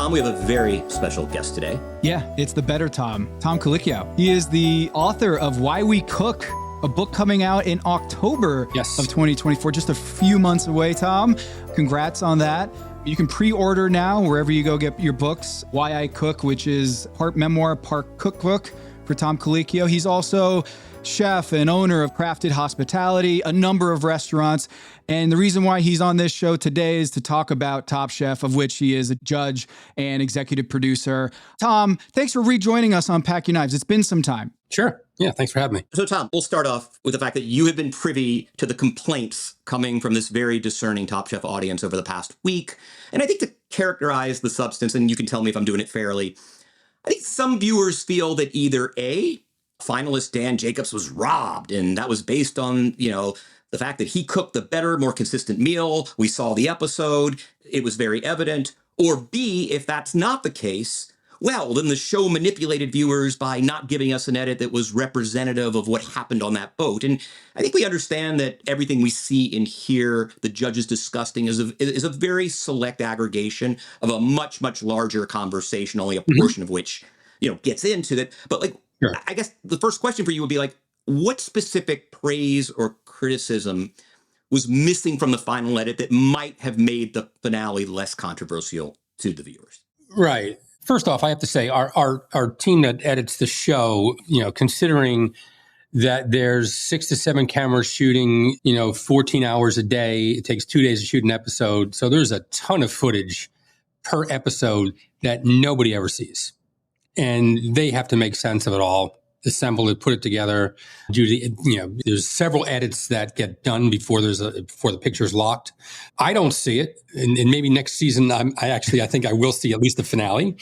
Tom, we have a very special guest today. Yeah, it's the better Tom Colicchio. He is the author of Why We Cook, a book coming out in October of 2024, just a few months away, Tom. Congrats on that. You can pre-order now wherever you go get your books. Why I Cook, which is part memoir, part cookbook for Tom Colicchio. He's also chef and owner of Crafted Hospitality, a number of restaurants. And the reason why he's on this show today is to talk about Top Chef, of which he is a judge and executive producer. Tom, thanks for rejoining us on Pack Your Knives. It's been some time. Sure. Yeah, thanks for having me. So, Tom, we'll start off with the fact that you have been privy to the complaints coming from this very discerning Top Chef audience over the past week. And I think to characterize the substance, and you can tell me if I'm doing it fairly, I think some viewers feel that either A, finalist Dan Jacobs was robbed, and that was based on, the fact that he cooked the better, more consistent meal. We saw the episode. It was very evident. Or B, if that's not the case, well, then the show manipulated viewers by not giving us an edit that was representative of what happened on that boat. And I think we understand that everything we see and hear the judges discussing is a very select aggregation of a much, much larger conversation, only a portion of which, gets into that. But sure. I guess the first question for you would be what specific praise or criticism was missing from the final edit that might have made the finale less controversial to the viewers? Right. First off, I have to say our team that edits the show, considering that there's 6 to 7 cameras shooting, 14 hours a day, it takes 2 days to shoot an episode. So there's a ton of footage per episode that nobody ever sees. And they have to make sense of it all, assemble it, put it together. There's several edits that get done before the picture's locked. I don't see it, and maybe next season I think I will see at least the finale.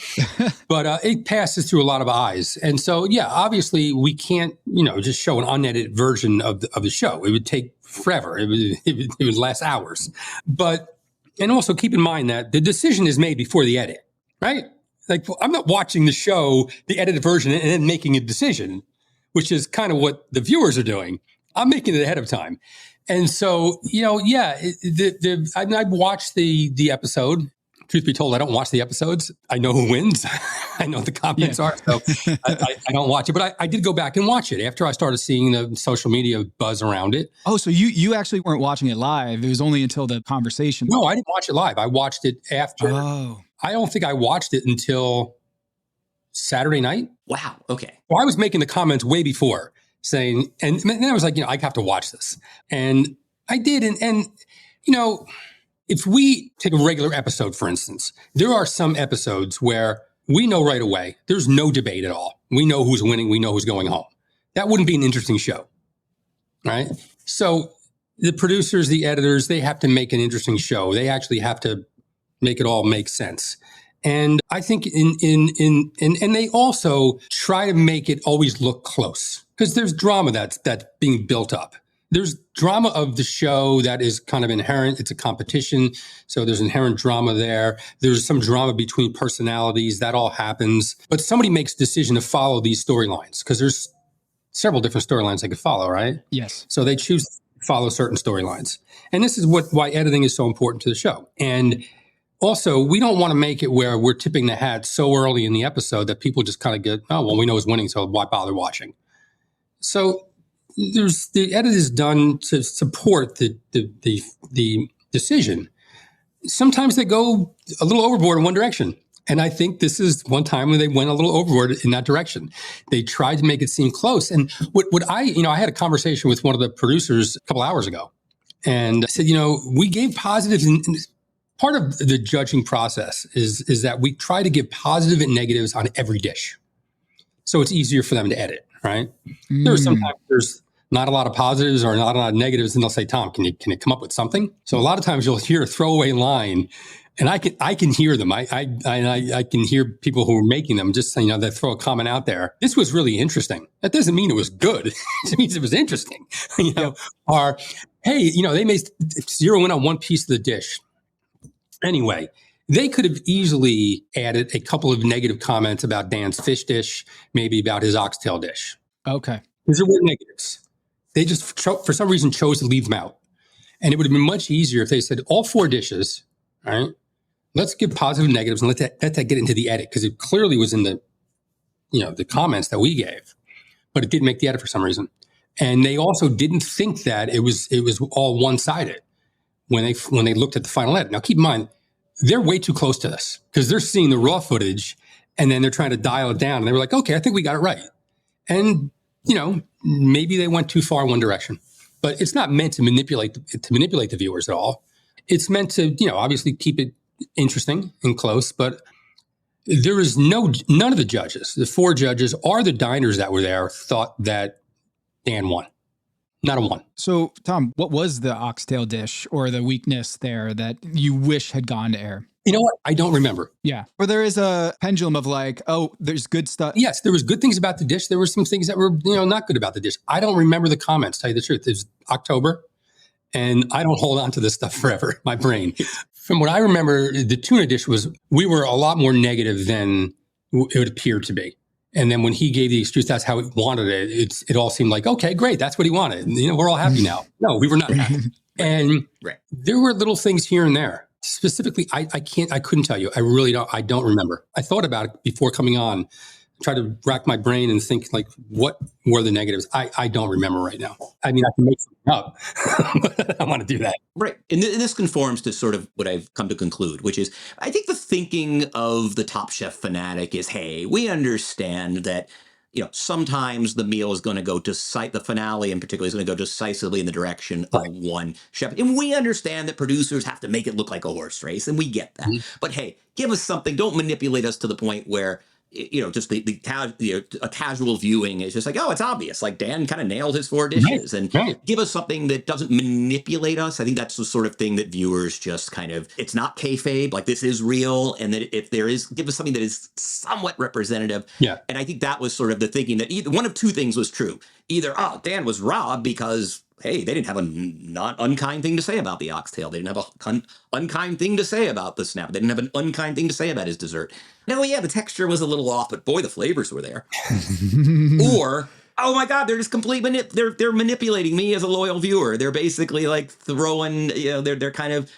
But it passes through a lot of eyes, and so obviously we can't just show an unedited version of the show. It would take forever. It would last hours. And also keep in mind that the decision is made before the edit, right? I'm not watching the show, the edited version, and then making a decision, which is kind of what the viewers are doing. I'm making it ahead of time. And so, I watched the episode. Truth be told, I don't watch the episodes. I know who wins. I know what the comments are. So I don't watch it. But I did go back and watch it after I started seeing the social media buzz around it. Oh, so you actually weren't watching it live. It was only until the conversation. No, I didn't watch it live. I watched it after. Oh. I don't think I watched it until Saturday night. Wow. Okay. Well, I was making the comments way before saying, and then I was like, I have to watch this. And I did. And if we take a regular episode, for instance, there are some episodes where we know right away, there's no debate at all. We know who's winning. We know who's going home. That wouldn't be an interesting show. Right. So the producers, the editors, they have to make an interesting show. They actually have to make it all make sense. And I think and they also try to make it always look close because there's drama that's being built up. There's drama of the show that is kind of inherent. It's a competition. So there's inherent drama there. There's some drama between personalities. That all happens. But somebody makes a decision to follow these storylines because there's several different storylines they could follow, right? Yes. So they choose to follow certain storylines. And this is why editing is so important to the show. And also, we don't want to make it where we're tipping the hat so early in the episode that people just kind of get, oh, well, we know who's winning, so why bother watching? So the edit is done to support the decision. Sometimes they go a little overboard in one direction. And I think this is one time when they went a little overboard in that direction. They tried to make it seem close. And I had a conversation with one of the producers a couple hours ago. And I said, we gave positives and part of the judging process is that we try to give positive and negatives on every dish. So it's easier for them to edit, right? There's sometimes there's not a lot of positives or not a lot of negatives, and they'll say, Tom, can you come up with something? So a lot of times you'll hear a throwaway line, and I can hear them. I can hear people who are making them just saying, they throw a comment out there. This was really interesting. That doesn't mean it was good. It means it was interesting. Or, hey, they may zero in on one piece of the dish. Anyway, they could have easily added a couple of negative comments about Dan's fish dish, maybe about his oxtail dish. Okay. Because there were negatives. They just, for some reason, chose to leave them out. And it would have been much easier if they said all 4 dishes, right? let's give positive and negatives and let that get into the edit, because it clearly was in the comments that we gave, but it didn't make the edit for some reason. And they also didn't think that it was all one-sided when they looked at the final edit. Now, keep in mind, they're way too close to this because they're seeing the raw footage and then they're trying to dial it down. And they were like, okay, I think we got it right. And, maybe they went too far one direction, but it's not meant to manipulate the viewers at all. It's meant to, obviously keep it interesting and close, but there is none of the judges, the 4 judges or the diners that were there, thought that Dan won. Not a 1. So, Tom, what was the oxtail dish or the weakness there that you wish had gone to air? You know what? I don't remember. Yeah. Or there is a pendulum of like, oh, there's good stuff. Yes, there was good things about the dish. There were some things that were, not good about the dish. I don't remember the comments, tell you the truth. It was October, and I don't hold on to this stuff forever, my brain. From what I remember, the tuna dish we were a lot more negative than it appeared to be. And then when he gave the excuse, that's how he wanted it. It all seemed like, okay, great. That's what he wanted. We're all happy now. No, we were not happy. And there were little things here and there. Specifically, I couldn't tell you. I don't remember. I thought about it before coming on, try to rack my brain and think like, what were the negatives? I don't remember right now. I mean, I can make something up, but I want to do that. Right. And this conforms to sort of what I've come to conclude, which is I think the thinking of the Top Chef fanatic is, hey, we understand that, sometimes the meal is going to go the finale in particular is going to go decisively in the direction of one chef. And we understand that producers have to make it look like a horse race, and we get that. Mm-hmm. But hey, give us something. Don't manipulate us to the point where, just a casual viewing is just like, oh, it's obvious. Like Dan kind of nailed his 4 dishes, and give us something that doesn't manipulate us. I think that's the sort of thing that viewers just kind of, it's not kayfabe, like this is real. And that if there is, give us something that is somewhat representative. Yeah. And I think that was sort of the thinking that one of 2 things was true. Either, Dan was robbed because, hey, they didn't have a not unkind thing to say about the oxtail. They didn't have a unkind thing to say about the snap. They didn't have an unkind thing to say about his dessert. No, yeah, the texture was a little off, but boy, the flavors were there. Or, oh my God, they're just they're manipulating me as a loyal viewer. They're basically like throwing, they're kind of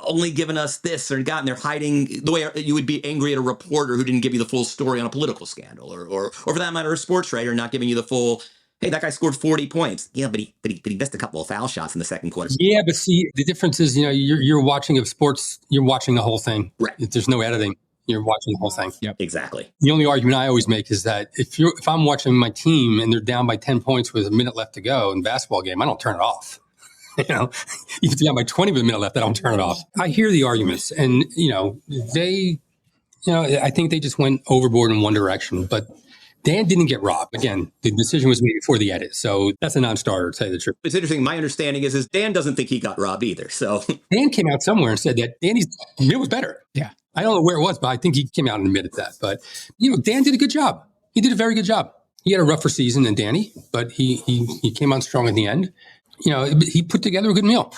only giving us this or that, and they're hiding the way you would be angry at a reporter who didn't give you the full story on a political scandal, or for that matter, a sports writer not giving you the full, hey, that guy scored 40 points. Yeah, but he missed a couple of foul shots in the second quarter. Yeah, but see, the difference is, you're watching sports, you're watching the whole thing. Right. There's no editing. You're watching the whole thing. Yep, exactly. The only argument I always make is that if I'm watching my team and they're down by 10 points with a minute left to go in a basketball game, I don't turn it off. Even if they're down by 20 with a minute left, I don't turn it off. I hear the arguments, and I think they just went overboard in one direction, but Dan didn't get robbed. Again, the decision was made before the edit. So that's a non-starter, to tell you the truth. It's interesting. My understanding is Dan doesn't think he got robbed either. So Dan came out somewhere and said that Danny's meal was better. Yeah. I don't know where it was, but I think he came out and admitted that. But, Dan did a good job. He did a very good job. He had a rougher season than Danny, but he came on strong at the end. He put together a good meal.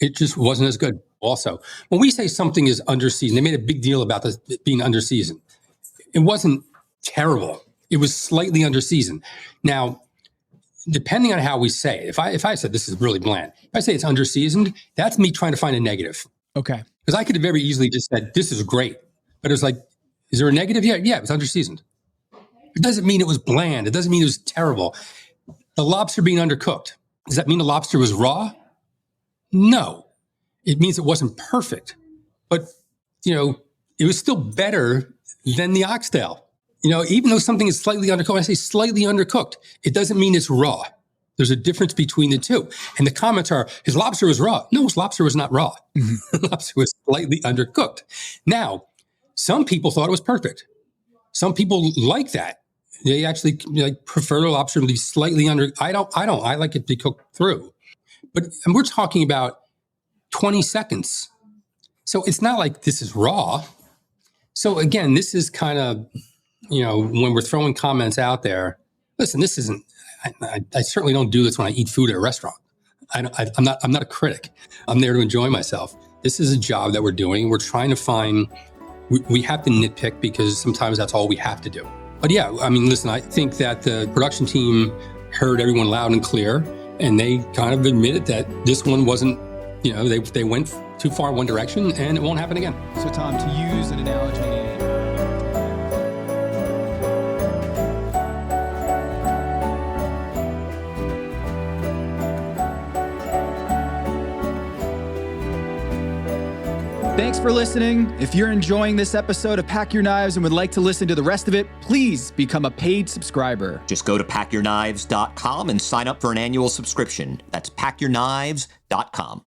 It just wasn't as good. Also, when we say something is underseasoned, they made a big deal about this being underseasoned. It wasn't terrible. It was slightly underseasoned. Now, depending on how we say it, if I said this is really bland, if I say it's underseasoned, that's me trying to find a negative. Okay. Because I could have very easily just said, this is great. But it was like, is there a negative? Yeah, it was underseasoned. It doesn't mean it was bland. It doesn't mean it was terrible. The lobster being undercooked, does that mean the lobster was raw? No. It means it wasn't perfect. But, it was still better than the oxtail. Even though something is slightly undercooked, when I say slightly undercooked, it doesn't mean it's raw. There's a difference between the two. And the comments are, his lobster was raw. No, his lobster was not raw. Mm-hmm. Lobster was slightly undercooked. Now, some people thought it was perfect. Some people like that. They actually prefer the lobster to be slightly under. I don't. I like it to be cooked through. And we're talking about 20 seconds. So it's not like this is raw. So again, this is kind of, when we're throwing comments out there, listen, this isn't, I certainly don't do this when I eat food at a restaurant. I'm not a critic. I'm there to enjoy myself. This is a job that we're doing. We're trying to find, we have to nitpick because sometimes that's all we have to do. But yeah, listen, I think that the production team heard everyone loud and clear, and they kind of admitted that this one wasn't they went too far one direction, and it won't happen again. So, Tom, to use an analogy, thanks for listening. If you're enjoying this episode of Pack Your Knives and would like to listen to the rest of it, please become a paid subscriber. Just go to packyourknives.com and sign up for an annual subscription. That's packyourknives.com.